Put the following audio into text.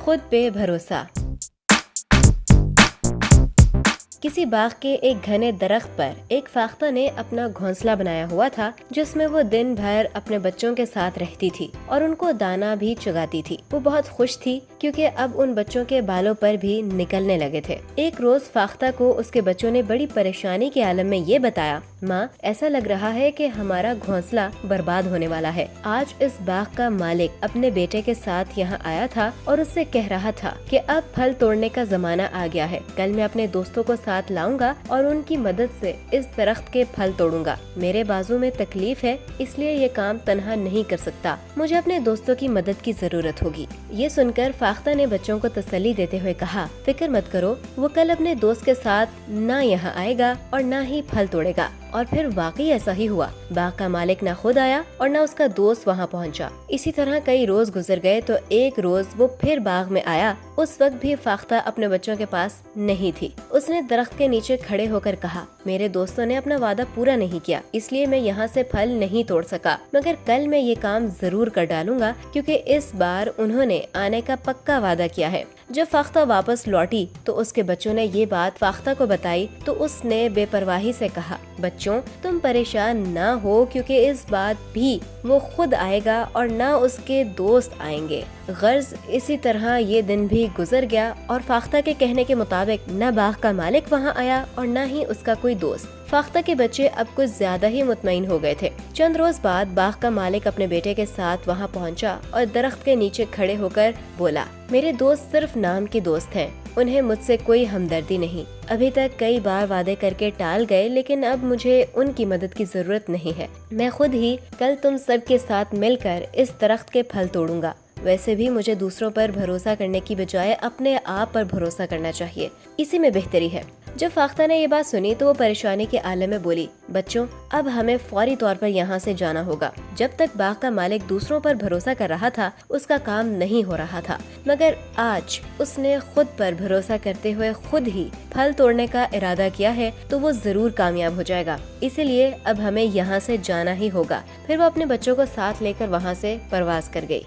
खुद पे भरोसा। किसी बाग के एक घने दरख्त पर एक फाख्ता ने अपना घोंसला बनाया हुआ था, जिसमें वो दिन भर अपने बच्चों के साथ रहती थी और उनको दाना भी चुगाती थी। वो बहुत खुश थी क्योंकि अब उन बच्चों के बालों पर भी निकलने लगे थे। एक रोज फाख्ता को उसके बच्चों ने बड़ी परेशानी के आलम में ये बताया, माँ, ऐसा लग रहा है कि हमारा घोंसला बर्बाद होने वाला है। आज इस बाग का मालिक अपने बेटे के साथ यहाँ आया था और उससे कह रहा था कि अब फल तोड़ने का जमाना आ गया है। कल मैं अपने दोस्तों को साथ लाऊंगा और उनकी मदद से इस दरख्त के फल तोड़ूंगा। मेरे बाजू में तकलीफ है, इसलिए ये काम तन्हा नहीं कर सकता। मुझे अपने दोस्तों की मदद की जरूरत होगी। ये सुनकर फाख्ता ने बच्चों को तसल्ली देते हुए कहा, फिक्र मत करो, वो कल अपने दोस्त के साथ ना यहाँ आएगा और ना ही फल तोड़ेगा। और फिर वाकई ऐसा ही हुआ। बाग का मालिक ना खुद आया और ना उसका दोस्त वहाँ पहुँचा। इसी तरह कई रोज गुजर गए तो एक रोज वो फिर बाग में आया। उस वक्त भी फाख्ता अपने बच्चों के पास नहीं थी। उसने दरख्त के नीचे खड़े होकर कहा, मेरे दोस्तों ने अपना वादा पूरा नहीं किया, इसलिए मैं यहाँ से फल नहीं तोड़ सका, मगर कल मैं ये काम जरूर कर डालूंगा क्योंकि इस बार उन्होंने आने का पक्का वादा किया है। जब फाख्ता वापस लौटी तो उसके बच्चों ने ये बात फाख्ता को बताई तो उसने बेपरवाही से कहा, बच्चों, तुम परेशान ना हो क्योंकि इस बार भी वो खुद आएगा और ना उसके दोस्त आएंगे। गर्ज इसी तरह ये दिन भी गुजर गया और फाख्ता के कहने के मुताबिक न बाग का मालिक वहाँ आया और न ही उसका कोई दोस्त। फाख्ता के बच्चे अब कुछ ज्यादा ही मुतमईन हो गए थे। चंद रोज बाद बाग का मालिक अपने बेटे के साथ वहाँ पहुँचा और दरख्त के नीचे खड़े होकर बोला, मेरे दोस्त सिर्फ नाम के दोस्त हैं, उन्हें मुझसे कोई हमदर्दी नहीं। अभी तक कई बार वादे करके टाल गए, लेकिन अब मुझे उनकी मदद की जरूरत नहीं है। मैं खुद ही कल तुम सब के साथ मिलकर इस दरख्त के फल तोड़ूंगा। वैसे भी मुझे दूसरों पर भरोसा करने की बजाय अपने आप पर भरोसा करना चाहिए, इसी में बेहतरी है। जब फाख्ता ने ये बात सुनी तो वो परेशानी के आलम में बोली, बच्चों, अब हमें फौरी तौर पर यहाँ से जाना होगा। जब तक बाग का मालिक दूसरों पर भरोसा कर रहा था, उसका काम नहीं हो रहा था, मगर आज उसने खुद पर भरोसा करते हुए खुद ही फल तोड़ने का इरादा किया है तो वो जरूर कामयाब हो जाएगा। इसीलिए अब हमें यहाँ से जाना ही होगा। फिर वो अपने बच्चों को साथ लेकर वहाँ से परवाज कर गई।